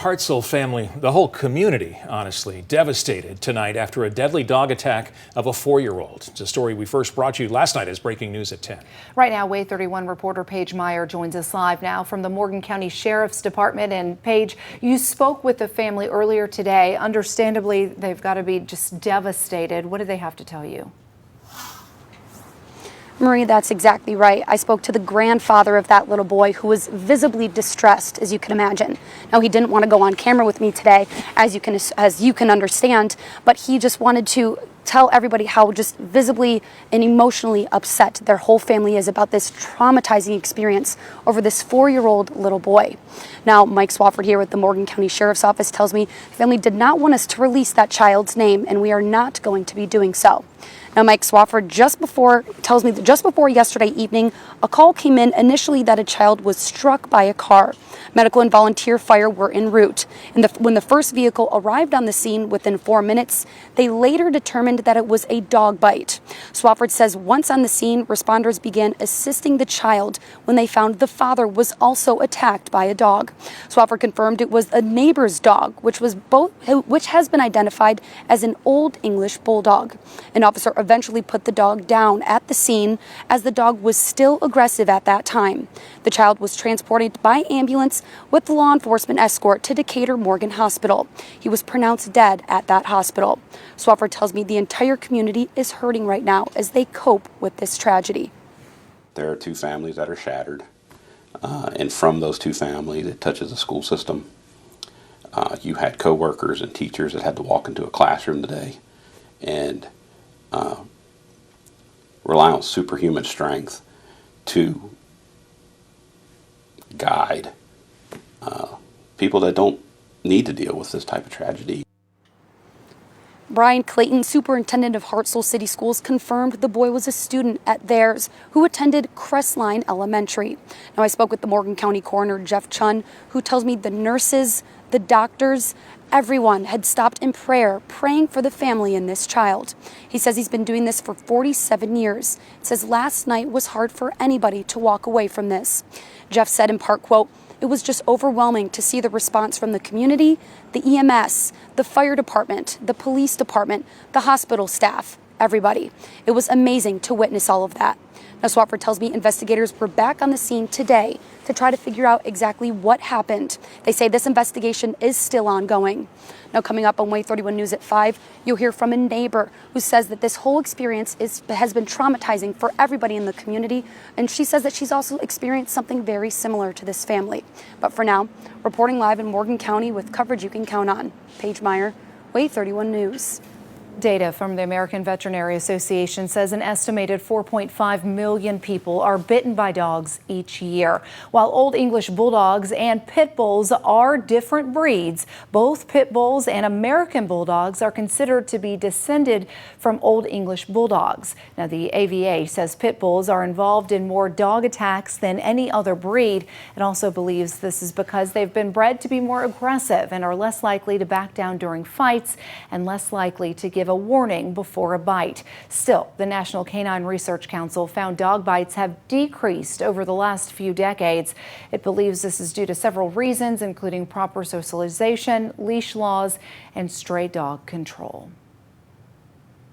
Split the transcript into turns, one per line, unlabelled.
Hartselle family, the whole community, honestly, devastated tonight after a deadly dog attack of a 4-year-old. It's a story we first brought you last night as breaking news at 10.
Right now, WAAY 31 reporter Paige Meyer joins us live now from the Morgan County Sheriff's Department. And Paige, you spoke with the family earlier today. Understandably, they've got to be just devastated. What do they have to tell you?
Marie, that's exactly right. I spoke to the grandfather of that little boy who was visibly distressed, as you can imagine. Now, he didn't want to go on camera with me today, as you can understand, but he just wanted to tell everybody how just visibly and emotionally upset their whole family is about this traumatizing experience over this 4-year-old little boy. Now, Mike Swafford here with the Morgan County Sheriff's Office tells me the family did not want us to release that child's name, and we are not going to be doing so. Now, Mike Swafford tells me that just before yesterday evening, a call came in initially that a child was struck by a car. Medical and volunteer fire were en route. And when the first vehicle arrived on the scene within 4 minutes, they later determined that it was a dog bite. Swafford says once on the scene, responders began assisting the child when they found the father was also attacked by a dog. Swafford confirmed it was a neighbor's dog, which has been identified as an Old English Bulldog. An officer eventually put the dog down at the scene as the dog was still aggressive at that time. The child was transported by ambulance with the law enforcement escort to Decatur Morgan Hospital. He was pronounced dead at that hospital. Swafford tells me the entire community is hurting right now as they cope with this tragedy.
There are two families that are shattered, and from those two families, it touches the school system. You had co-workers and teachers that had to walk into a classroom today and rely on superhuman strength to guide people that don't need to deal with this type of tragedy.
Brian Clayton, superintendent of Hartselle City Schools, confirmed the boy was a student at theirs who attended Crestline Elementary. Now, I spoke with the Morgan County coroner, Jeff Chun, who tells me the nurses, the doctors, everyone had stopped in prayer, praying for the family and this child. He says he's been doing this for 47 years. It says last night was hard for anybody to walk away from this. Jeff said in part, quote, "It was just overwhelming to see the response from the community, the EMS, the fire department, the police department, the hospital staff, everybody. It was amazing to witness all of that." Now, Swafford tells me investigators were back on the scene today to try to figure out exactly what happened. They say this investigation is still ongoing. Now, coming up on WAAY 31 News at 5, you'll hear from a neighbor who says that this whole experience has been traumatizing for everybody in the community, and she says that she's also experienced something very similar to this family. But for now, reporting live in Morgan County with coverage you can count on, Paige Meyer, WAAY 31 News.
Data from the American Veterinary Association says an estimated 4.5 million people are bitten by dogs each year. While Old English Bulldogs and Pit Bulls are different breeds, both Pit Bulls and American Bulldogs are considered to be descended from Old English Bulldogs. Now, the AVA says Pit Bulls are involved in more dog attacks than any other breed. It also believes this is because they've been bred to be more aggressive and are less likely to back down during fights and less likely to give a warning before a bite. Still, the National Canine Research Council found dog bites have decreased over the last few decades. It believes this is due to several reasons, including proper socialization, leash laws, and stray dog control.